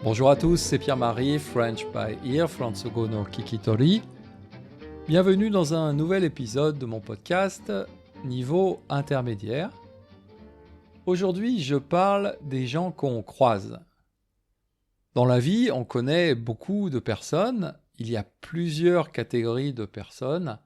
Bonjour à tous, c'est Pierre-Marie, French by Ear, Fransogo no Kikitori. Bienvenue dans un nouvel épisode de mon podcast Niveau intermédiaire. Aujourd'hui, je parle des gens qu'on croise. Dans la vie, on connaît beaucoup de personnes, il y a plusieurs catégories de personnes,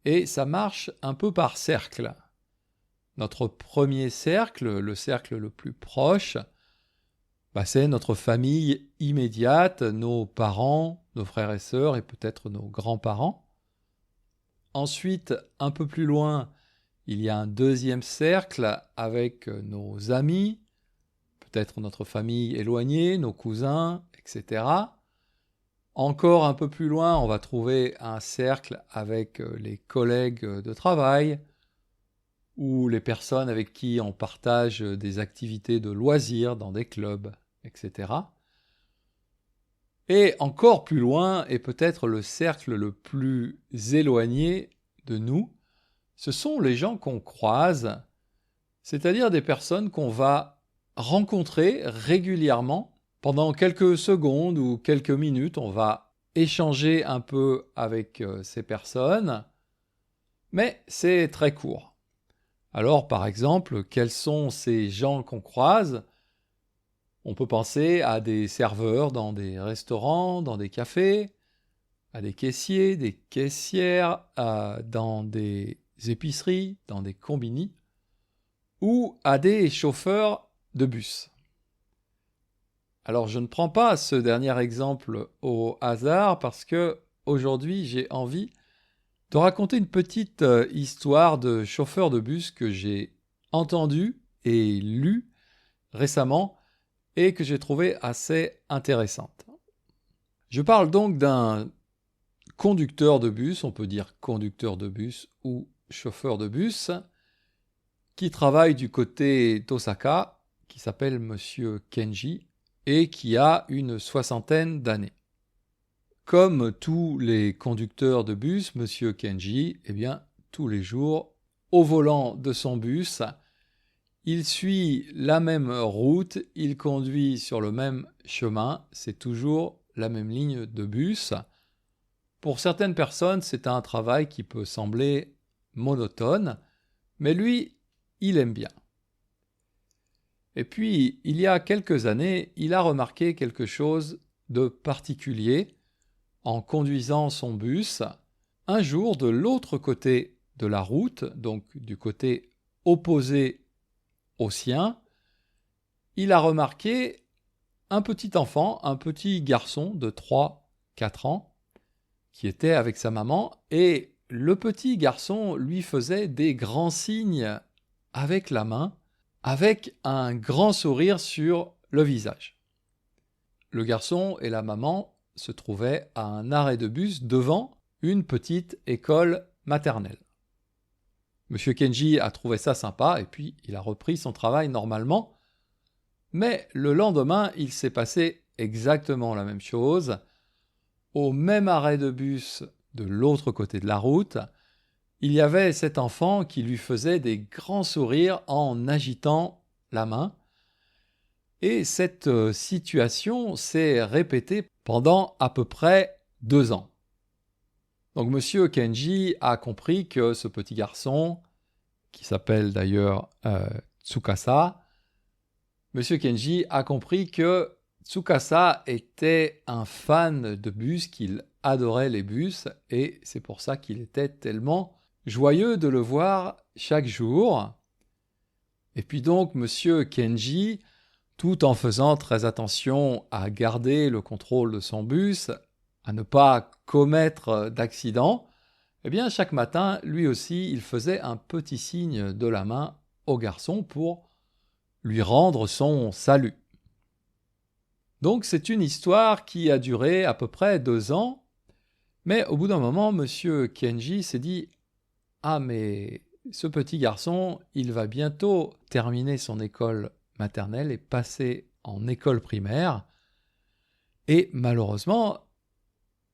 et ça marche un peu par cercle. Notre premier cercle, le cercle le plus proche, c'est notre famille immédiate, nos parents, nos frères et sœurs et peut-être nos grands-parents. Ensuite, un peu plus loin, il y a un deuxième cercle avec nos amis, peut-être notre famille éloignée, nos cousins, etc. Encore un peu plus loin, on va trouver un cercle avec les collègues de travail ou les personnes avec qui on partage des activités de loisirs dans des clubs, etc. Et encore plus loin, et peut-être le cercle le plus éloigné de nous, ce sont les gens qu'on croise, c'est-à-dire des personnes qu'on va rencontrer régulièrement. Pendant quelques secondes ou quelques minutes, on va échanger un peu avec ces personnes, mais c'est très court. Alors, par exemple, quels sont ces gens qu'on croise ? On peut penser à des serveurs dans des restaurants, dans des cafés, à des caissiers, des caissières, dans des épiceries, dans des combini, ou à des chauffeurs de bus. Alors, je ne prends pas ce dernier exemple au hasard parce que aujourd'hui, j'ai envie de raconter une petite histoire de chauffeur de bus que j'ai entendu et lu récemment et que j'ai trouvé assez intéressante. Je parle donc d'un conducteur de bus, on peut dire conducteur de bus ou chauffeur de bus, qui travaille du côté d'Osaka, qui s'appelle Monsieur Kenji et qui a une 60aine d'années. Comme tous les conducteurs de bus, Monsieur Kenji, tous les jours, au volant de son bus, il suit la même route, il conduit sur le même chemin, c'est toujours la même ligne de bus. Pour certaines personnes, c'est un travail qui peut sembler monotone, mais lui, il aime bien. Et puis, il y a quelques années, il a remarqué quelque chose de particulier en conduisant son bus. Un jour, de l'autre côté de la route, donc du côté opposé au sien, il a remarqué un petit enfant, un petit garçon de 3-4 ans, qui était avec sa maman, et le petit garçon lui faisait des grands signes avec la main, avec un grand sourire sur le visage. Le garçon et la maman se trouvaient à un arrêt de bus devant une petite école maternelle. Monsieur Kenji a trouvé ça sympa et puis il a repris son travail normalement. Mais le lendemain, il s'est passé exactement la même chose. Au même arrêt de bus de l'autre côté de la route, il y avait cet enfant qui lui faisait des grands sourires en agitant la main. Et cette situation s'est répétée pendant à peu près 2 ans. Donc Monsieur Kenji a compris que ce petit garçon, qui s'appelle d'ailleurs Tsukasa, Monsieur Kenji a compris que Tsukasa était un fan de bus, qu'il adorait les bus, et c'est pour ça qu'il était tellement joyeux de le voir chaque jour. Et puis donc Monsieur Kenji, tout en faisant très attention à garder le contrôle de son bus, à ne pas commettre d'accident, chaque matin, lui aussi, il faisait un petit signe de la main au garçon pour lui rendre son salut. Donc c'est une histoire qui a duré à peu près 2 ans, mais au bout d'un moment, Monsieur Kenji s'est dit « Ah mais ce petit garçon, il va bientôt terminer son école maternelle et passer en école primaire, et malheureusement,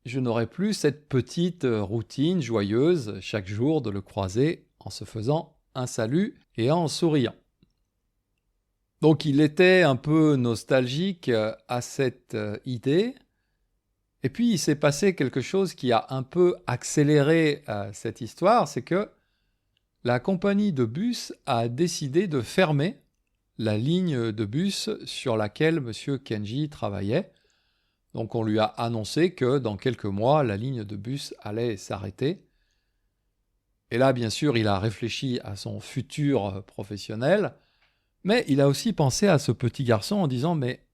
je n'aurai plus cette petite routine joyeuse chaque jour de le croiser en se faisant un salut et en souriant. » Donc il était un peu nostalgique à cette idée. Et puis il s'est passé quelque chose qui a un peu accéléré cette histoire, c'est que la compagnie de bus a décidé de fermer la ligne de bus sur laquelle M. Kenji travaillait. Donc on lui a annoncé que dans quelques mois, la ligne de bus allait s'arrêter. Et là, bien sûr, il a réfléchi à son futur professionnel, mais il a aussi pensé à ce petit garçon en disant « Mais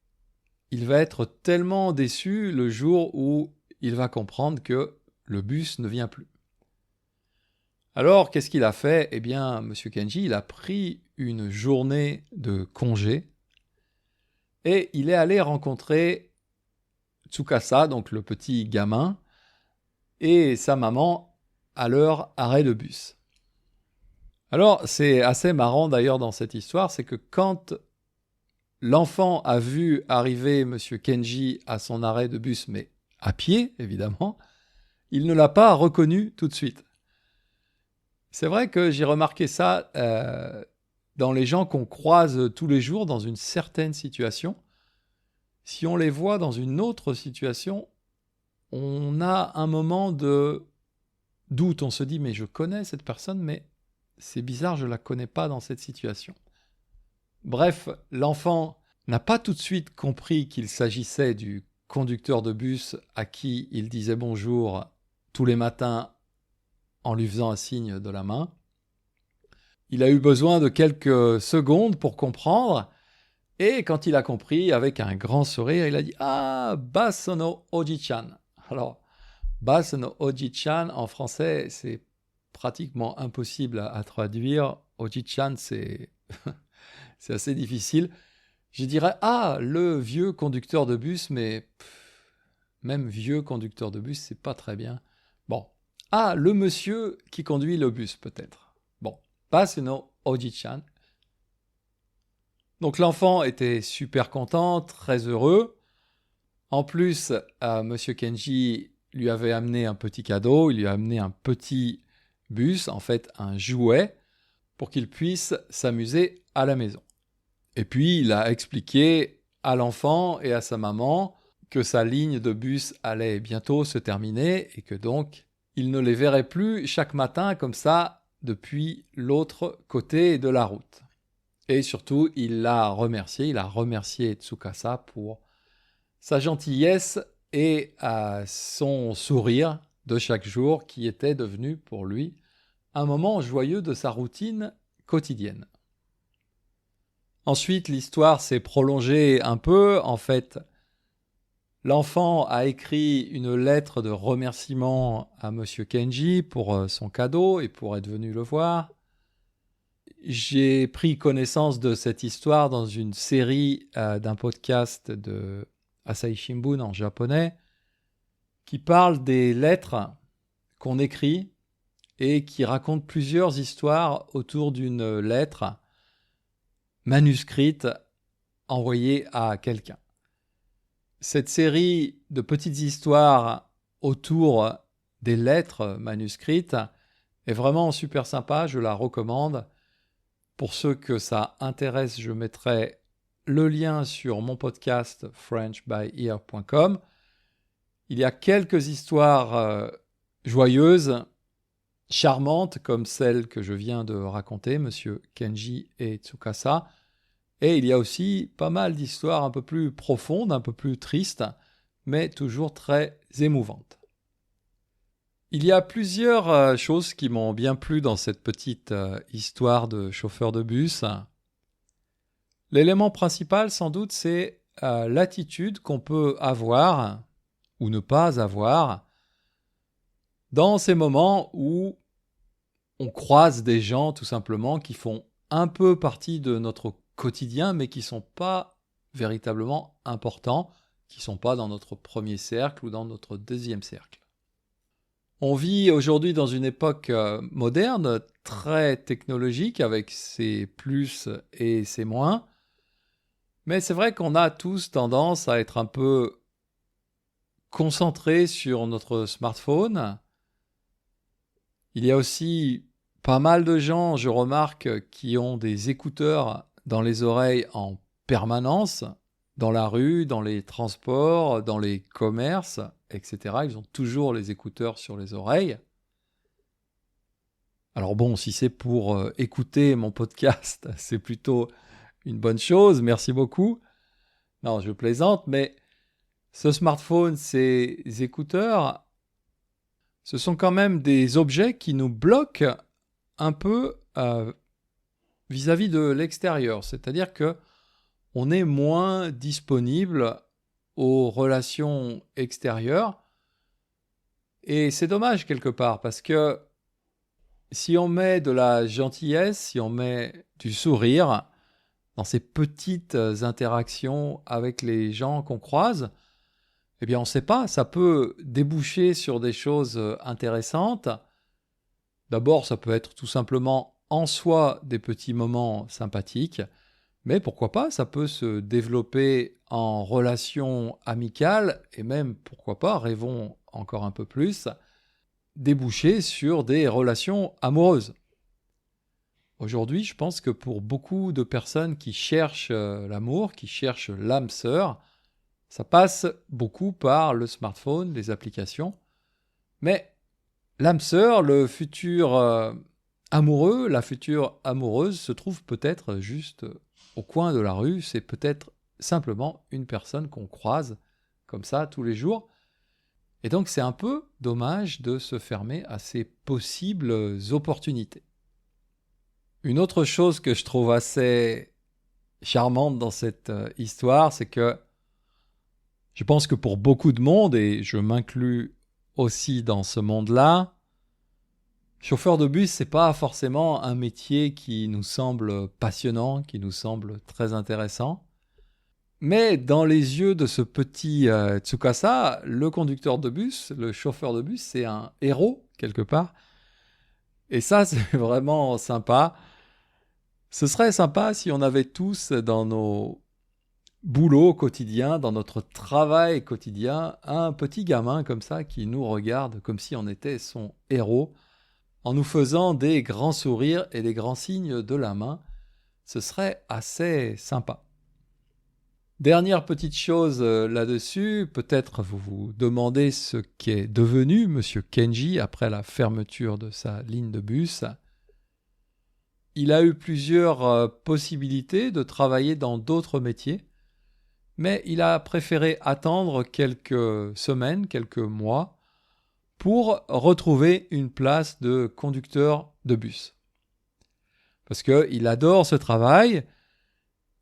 il va être tellement déçu le jour où il va comprendre que le bus ne vient plus. » Alors, qu'est-ce qu'il a fait? Eh bien, M. Kenji, il a pris une journée de congé et il est allé rencontrer Tsukasa, donc le petit gamin, et sa maman à leur arrêt de bus. Alors, c'est assez marrant d'ailleurs dans cette histoire, c'est que quand l'enfant a vu arriver M. Kenji à son arrêt de bus, mais à pied, évidemment, il ne l'a pas reconnu tout de suite. C'est vrai que j'ai remarqué ça dans les gens qu'on croise tous les jours dans une certaine situation. Si on les voit dans une autre situation, on a un moment de doute. On se dit, mais je connais cette personne, mais c'est bizarre, je ne la connais pas dans cette situation. Bref, l'enfant n'a pas tout de suite compris qu'il s'agissait du conducteur de bus à qui il disait bonjour tous les matins en lui faisant un signe de la main. Il a eu besoin de quelques secondes pour comprendre, et quand il a compris, avec un grand sourire, il a dit « Ah, Basso no Oji-chan ». Alors, Basso no Oji-chan, en français, c'est pratiquement impossible à traduire. Oji-chan, c'est c'est assez difficile. Je dirais « Ah, le vieux conducteur de bus », mais même vieux conducteur de bus, c'est pas très bien. Bon. Ah, le monsieur qui conduit le bus, peut-être. Bon. Basso no Oji-chan. Donc l'enfant était super content, très heureux. En plus, Monsieur Kenji lui avait amené un petit cadeau, il lui a amené un petit bus, en fait un jouet, pour qu'il puisse s'amuser à la maison. Et puis il a expliqué à l'enfant et à sa maman que sa ligne de bus allait bientôt se terminer et que donc il ne les verrait plus chaque matin comme ça depuis l'autre côté de la route. Et surtout, il a remercié Tsukasa pour sa gentillesse et son sourire de chaque jour qui était devenu pour lui un moment joyeux de sa routine quotidienne. Ensuite, l'histoire s'est prolongée un peu. En fait, l'enfant a écrit une lettre de remerciement à M. Kenji pour son cadeau et pour être venu le voir. J'ai pris connaissance de cette histoire dans une série d'un podcast de Asahi Shimbun en japonais qui parle des lettres qu'on écrit et qui raconte plusieurs histoires autour d'une lettre manuscrite envoyée à quelqu'un. Cette série de petites histoires autour des lettres manuscrites est vraiment super sympa, je la recommande. Pour ceux que ça intéresse, je mettrai le lien sur mon podcast frenchbyear.com. Il y a quelques histoires joyeuses, charmantes, comme celle que je viens de raconter, Monsieur Kenji et Tsukasa. Et il y a aussi pas mal d'histoires un peu plus profondes, un peu plus tristes, mais toujours très émouvantes. Il y a plusieurs choses qui m'ont bien plu dans cette petite histoire de chauffeur de bus. L'élément principal, sans doute, c'est l'attitude qu'on peut avoir ou ne pas avoir dans ces moments où on croise des gens, tout simplement, qui font un peu partie de notre quotidien, mais qui ne sont pas véritablement importants, qui ne sont pas dans notre premier cercle ou dans notre deuxième cercle. On vit aujourd'hui dans une époque moderne, très technologique, avec ses plus et ses moins. Mais c'est vrai qu'on a tous tendance à être un peu concentrés sur notre smartphone. Il y a aussi pas mal de gens, je remarque, qui ont des écouteurs dans les oreilles en permanence, dans la rue, dans les transports, dans les commerces, etc. Ils ont toujours les écouteurs sur les oreilles. Alors bon, si c'est pour écouter mon podcast, c'est plutôt une bonne chose, merci beaucoup. Non, je plaisante, mais ce smartphone, ces écouteurs, ce sont quand même des objets qui nous bloquent un peu vis-à-vis de l'extérieur. C'est-à-dire que on est moins disponible aux relations extérieures. Et c'est dommage quelque part, parce que si on met de la gentillesse, si on met du sourire dans ces petites interactions avec les gens qu'on croise, eh bien on ne sait pas, ça peut déboucher sur des choses intéressantes. D'abord, ça peut être tout simplement en soi des petits moments sympathiques, mais pourquoi pas, ça peut se développer en relation amicale, et même, pourquoi pas, rêvons encore un peu plus, déboucher sur des relations amoureuses. Aujourd'hui, je pense que pour beaucoup de personnes qui cherchent l'amour, qui cherchent l'âme sœur, ça passe beaucoup par le smartphone, les applications. Mais l'âme sœur, le futur amoureux, la future amoureuse se trouve peut-être juste au coin de la rue. C'est peut-être simplement une personne qu'on croise comme ça tous les jours. Et donc c'est un peu dommage de se fermer à ces possibles opportunités. Une autre chose que je trouve assez charmante dans cette histoire, c'est que je pense que pour beaucoup de monde, et je m'inclus aussi dans ce monde-là, chauffeur de bus, c'est pas forcément un métier qui nous semble passionnant, qui nous semble très intéressant. Mais dans les yeux de ce petit Tsukasa, le conducteur de bus, le chauffeur de bus, c'est un héros quelque part. Et ça, c'est vraiment sympa. Ce serait sympa si on avait tous dans nos boulots quotidiens, dans notre travail quotidien, un petit gamin comme ça qui nous regarde comme si on était son héros, en nous faisant des grands sourires et des grands signes de la main. Ce serait assez sympa. Dernière petite chose là-dessus, peut-être vous vous demandez ce qu'est devenu Monsieur Kenji après la fermeture de sa ligne de bus. Il a eu plusieurs possibilités de travailler dans d'autres métiers, mais il a préféré attendre quelques semaines, quelques mois, pour retrouver une place de conducteur de bus. Parce qu'il adore ce travail,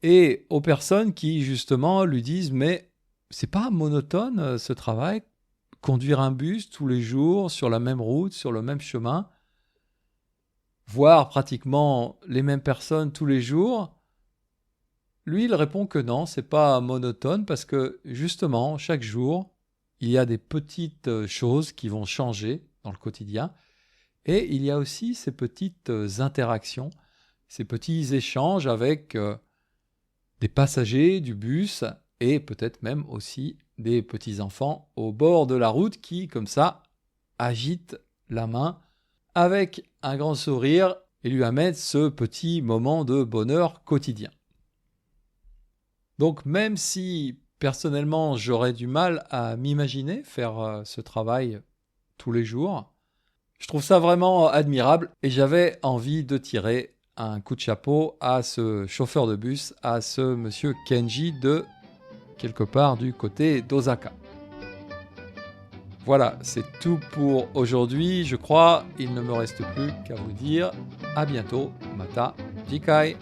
et aux personnes qui, justement, lui disent « Mais c'est pas monotone ce travail, conduire un bus tous les jours, sur la même route, sur le même chemin, voir pratiquement les mêmes personnes tous les jours ?» Lui, il répond que non, c'est pas monotone parce que, justement, chaque jour, il y a des petites choses qui vont changer dans le quotidien, et il y a aussi ces petites interactions, ces petits échanges avec des passagers du bus et peut-être même aussi des petits-enfants au bord de la route qui, comme ça, agitent la main avec un grand sourire et lui amènent ce petit moment de bonheur quotidien. Donc même si personnellement j'aurais du mal à m'imaginer faire ce travail tous les jours, je trouve ça vraiment admirable et j'avais envie de tirer un coup de chapeau à ce chauffeur de bus, à ce monsieur Kenji de quelque part du côté d'Osaka. Voilà, c'est tout pour aujourd'hui. Je crois il ne me reste plus qu'à vous dire à bientôt. Mata Jikai.